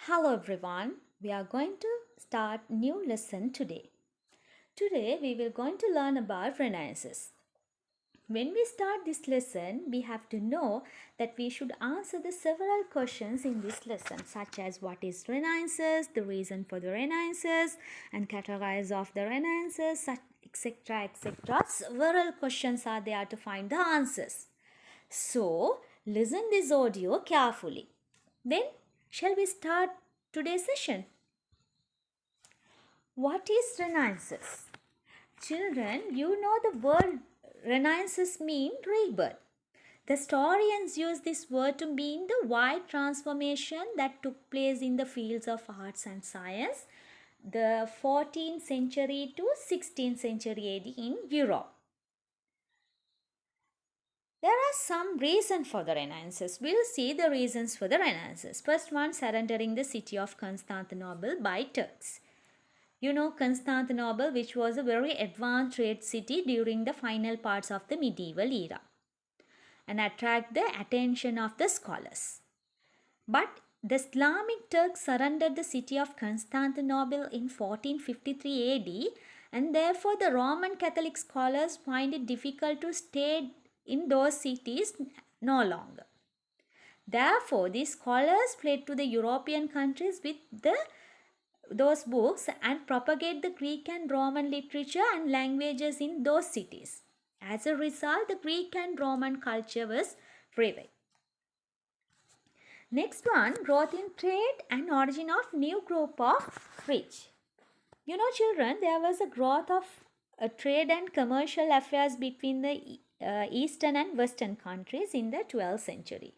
Hello everyone. We are going to start new lesson today. Today we will going to learn about Renaissance. When we start this lesson, we have to know that we should answer the several questions in this lesson, such as what is Renaissance, the reason for the Renaissance, and categories of the Renaissance, etc. etc. Several questions are there to find the answers. So, listen this audio carefully. Then, shall we start today's session? What is Renaissance? Children, you know the word Renaissance means rebirth. The historians use this word to mean the wide transformation that took place in the fields of arts and science, the 14th century to 16th century AD in Europe. There are some reasons for the Renaissance. We'll see the reasons for the Renaissance. First one, surrendering the city of Constantinople by Turks. You know Constantinople, which was a very advanced trade city during the final parts of the medieval era and attract the attention of the scholars. But the Islamic Turks surrendered the city of Constantinople in 1453 AD, and therefore the Roman Catholic scholars find it difficult to stay in those cities no longer. Therefore, these scholars fled to the European countries with those books and propagate the Greek and Roman literature and languages in those cities. As a result, the Greek and Roman culture was revived. Next one, growth in trade and origin of new group of rich. You know, children, there was a growth of trade and commercial affairs between the eastern and western countries in the 12th century.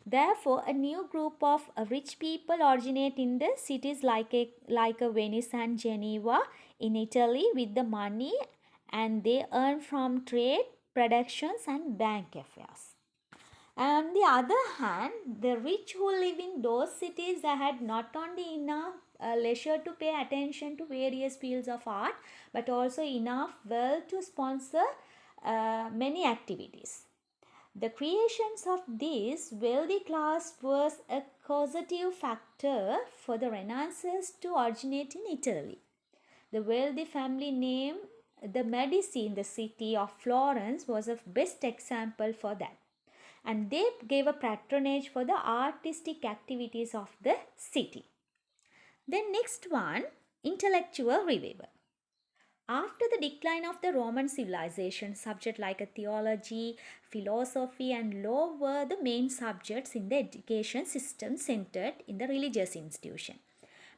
Therefore, a new group of rich people originate in the cities like Venice and Geneva in Italy with the money, and they earn from trade, productions and bank affairs. On the other hand, the rich who live in those cities had not only enough leisure to pay attention to various fields of art, but also enough wealth to sponsor many activities. The creations of this wealthy class was a causative factor for the Renaissance to originate in Italy. The wealthy family named the Medici in the city of Florence was a best example for that. And they gave a patronage for the artistic activities of the city. Then next one, intellectual revival. After the decline of the Roman civilization, subjects like theology, philosophy, and law were the main subjects in the education system centered in the religious institution.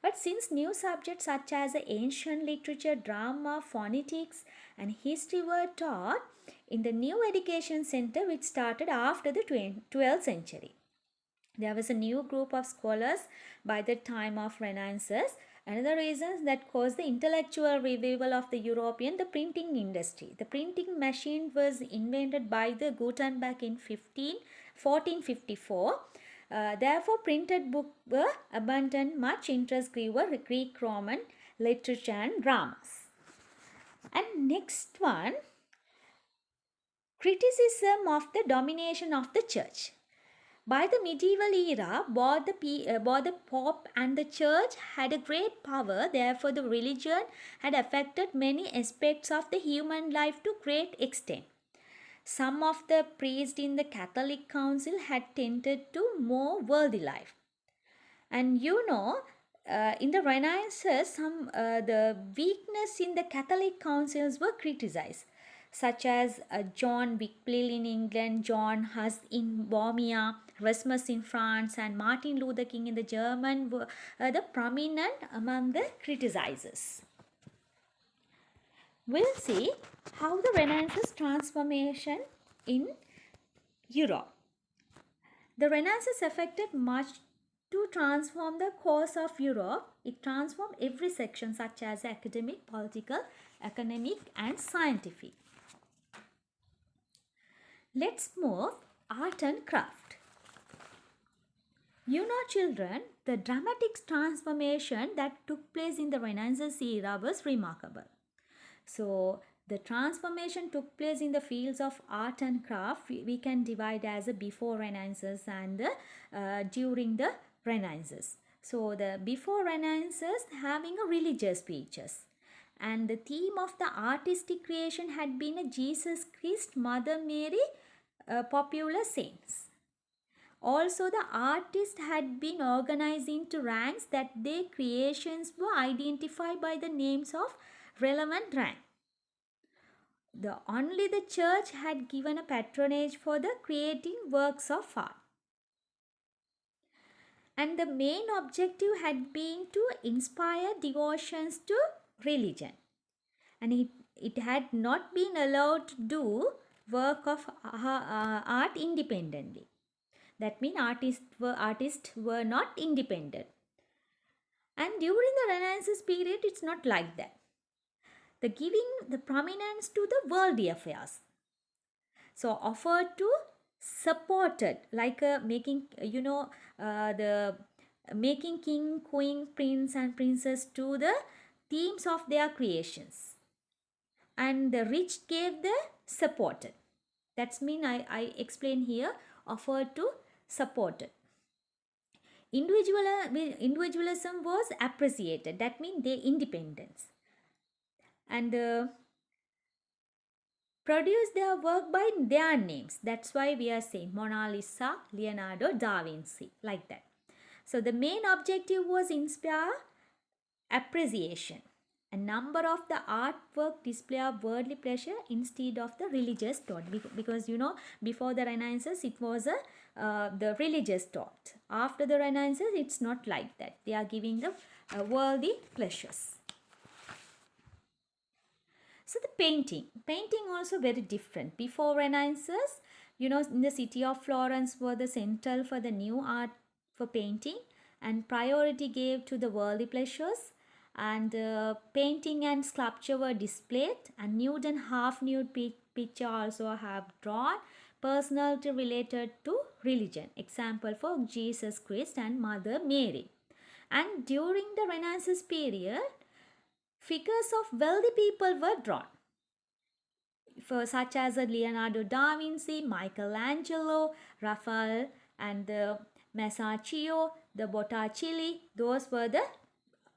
But since new subjects such as ancient literature, drama, phonetics, and history were taught in the new education center which started after the 12th century, there was a new group of scholars by the time of Renaissance. Another reason that caused the intellectual revival of the European, the printing industry. The printing machine was invented by the Gutenberg in 1454. Therefore, printed books were abundant. Much interest grew for Greek, Roman literature and dramas. And next one, criticism of the domination of the church. By the medieval era, both the Pope and the Church had a great power. Therefore, the religion had affected many aspects of the human life to great extent. Some of the priests in the Catholic Council had tended to more worldly life. And you know, in the Renaissance, the weakness in the Catholic councils were criticized, such as John Wycliffe in England, John Huss in Bohemia, Erasmus in France, and Martin Luther King in the German were the prominent among the criticizers. We'll see how the Renaissance transformation in Europe. The Renaissance affected much to transform the course of Europe. It transformed every section such as academic, political, economic and scientific. Let's move art and craft. You know children, the dramatic transformation that took place in the Renaissance era was remarkable. So the transformation took place in the fields of art and craft. We can divide as a before Renaissance and during the Renaissance. So the before Renaissance having a religious features. And the theme of the artistic creation had been a Jesus Christ, Mother Mary, popular saints. Also, the artists had been organized into ranks that their creations were identified by the names of relevant rank. Only the church had given a patronage for the creating works of art. And the main objective had been to inspire devotions to religion. And it had not been allowed to do work of art independently. That means artists were not independent. And during the Renaissance period, it's not like that. The giving the prominence to the worldly affairs. So offered to supported like making the making king, queen, prince and princess to the themes of their creations. And the rich gave the supported. That's mean I explain here offered to supported. Individualism was appreciated. That means their independence. And produce their work by their names. That's why we are saying Mona Lisa, Leonardo da Vinci, like that. So the main objective was inspire appreciation. A number of the artwork display of worldly pleasure instead of the religious thought, because before the Renaissance it was the religious thought. After the Renaissance it's not like that. They are giving the worldly pleasures. So the painting also very different. Before Renaissance, in the city of Florence were the central for the new art for painting, and priority gave to the worldly pleasures. And painting and sculpture were displayed, and nude and half nude picture also have drawn personality related to religion. Example for Jesus Christ and Mother Mary. And during the Renaissance period, figures of wealthy people were drawn, such as Leonardo da Vinci, Michelangelo, Raphael, and the Masaccio, the Botticelli. Those were the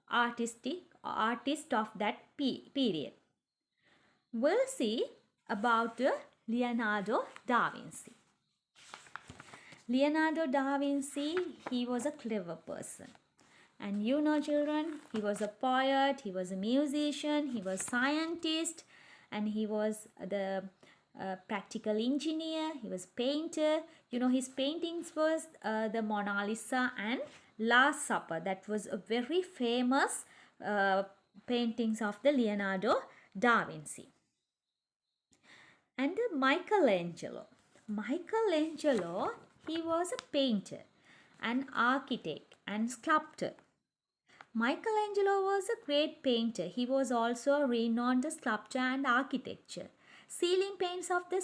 artists of that period. We'll see about Leonardo da Vinci. Leonardo da Vinci, he was a clever person. And children, he was a poet, he was a musician, he was scientist, and he was the practical engineer, he was painter. His paintings was the Mona Lisa and Last Supper. That was a very famous paintings of the Leonardo da Vinci. And Michelangelo. Michelangelo, he was a painter, an architect and sculptor. Michelangelo was a great painter. He was also a renowned sculptor and architecture. Ceiling paintings of the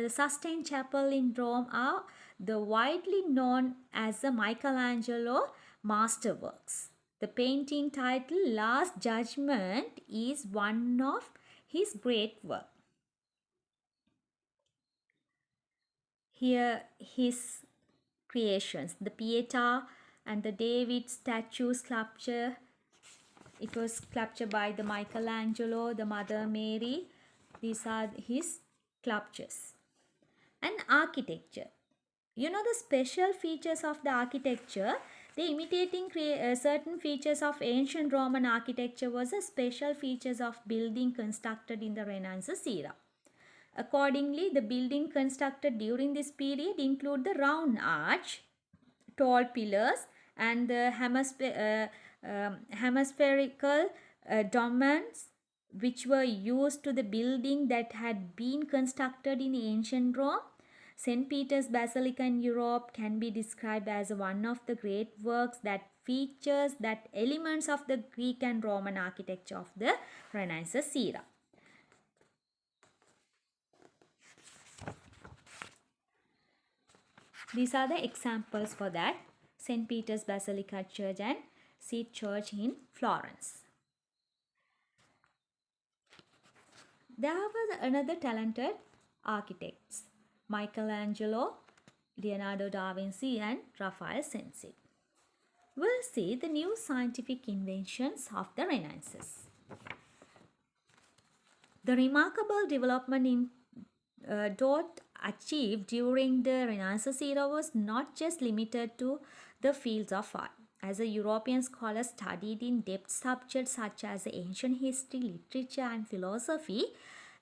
Sistine Chapel in Rome are the widely known as the Michelangelo masterworks. The painting titled Last Judgment is one of his great work. Here his creations, the Pietà and the David statue sculpture. It was sculptured by the Michelangelo, the Mother Mary. These are his sculptures. And architecture. The special features of the architecture, the imitating certain features of ancient Roman architecture was a special features of building constructed in the Renaissance era. Accordingly, the building constructed during this period include the round arch, tall pillars, and the hemispherical domes, which were used to the building that had been constructed in ancient Rome. St. Peter's Basilica in Europe can be described as one of the great works that features that elements of the Greek and Roman architecture of the Renaissance era. These are the examples for that. St. Peter's Basilica Church and St. Church in Florence. There was another talented architects, Michelangelo, Leonardo da Vinci and Raphael Sensi. we'll see the new scientific inventions of the Renaissance. The remarkable development in dot achieved during the Renaissance era was not just limited to the fields of art. As a European scholar studied in depth subjects such as ancient history, literature, and philosophy,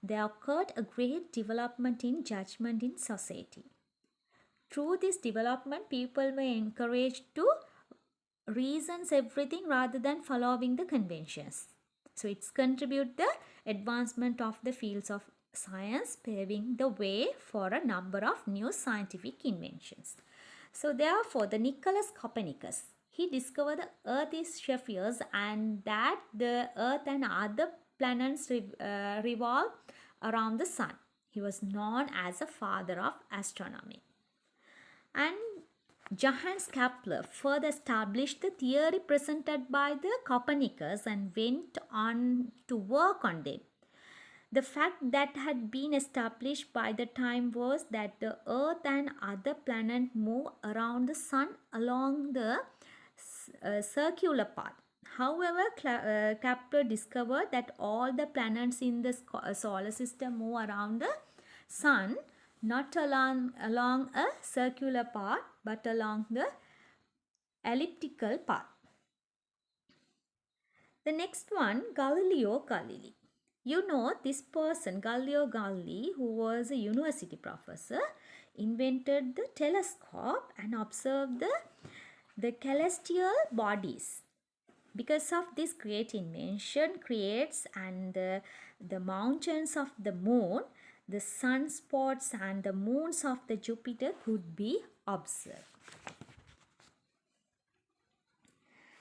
there occurred a great development in judgment in society. Through this development, people were encouraged to reason everything rather than following the conventions. So it's contribute the advancement of the fields of science, paving the way for a number of new scientific inventions. So therefore, the Nicholas Copernicus, he discovered the Earth is spheres and that the Earth and other planets revolve around the Sun. He was known as a father of astronomy. And Johannes Kepler further established the theory presented by the Copernicus and went on to work on them. The fact that had been established by the time was that the Earth and other planets move around the Sun along the circular path. However, Kepler discovered that all the planets in the solar system move around the Sun, not along a circular path, but along the elliptical path. The next one, Galileo Galilei. You know this person, Galileo Galilei, who was a university professor, invented the telescope and observed the celestial bodies. Because of this great invention creates and the mountains of the moon, the sunspots and the moons of the Jupiter could be observed.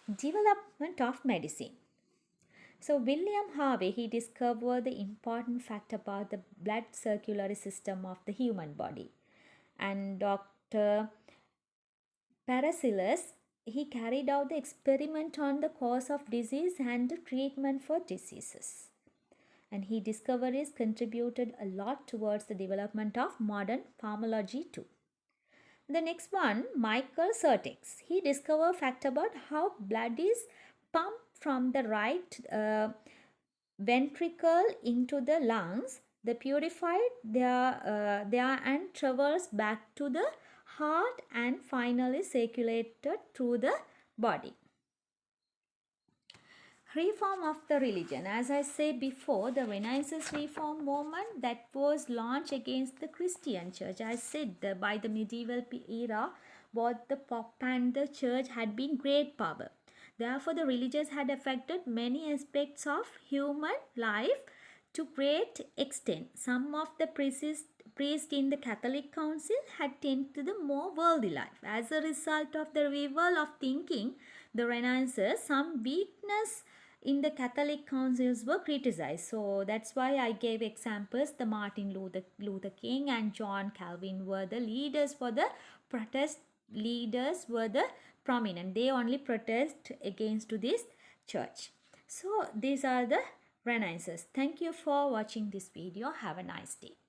Development of medicine. So William Harvey, he discovered the important fact about the blood circulatory system of the human body. And Dr. Paracelsus, he carried out the experiment on the cause of disease and the treatment for diseases. And his discoveries contributed a lot towards the development of modern pharmacology too. The next one, Michael Surtees. He discovered fact about how blood is pumped from the right ventricle into the lungs, the purified there and travels back to the heart and finally circulated through the body. Reform of the religion. As I said before, the Renaissance reform movement that was launched against the Christian church. I said by the medieval era, both the Pope and the church had been great power. Therefore, the religions had affected many aspects of human life to great extent. Some of the priests in the Catholic Council had tended to the more worldly life. As a result of the revival of thinking, the Renaissance, some weakness in the Catholic councils were criticized. So that's why I gave examples. The Martin Luther King and John Calvin were the leaders for the protest. Leaders were the prominent. They only protest against to this church. So these are the Renaissance. Thank you for watching this video. Have a nice day.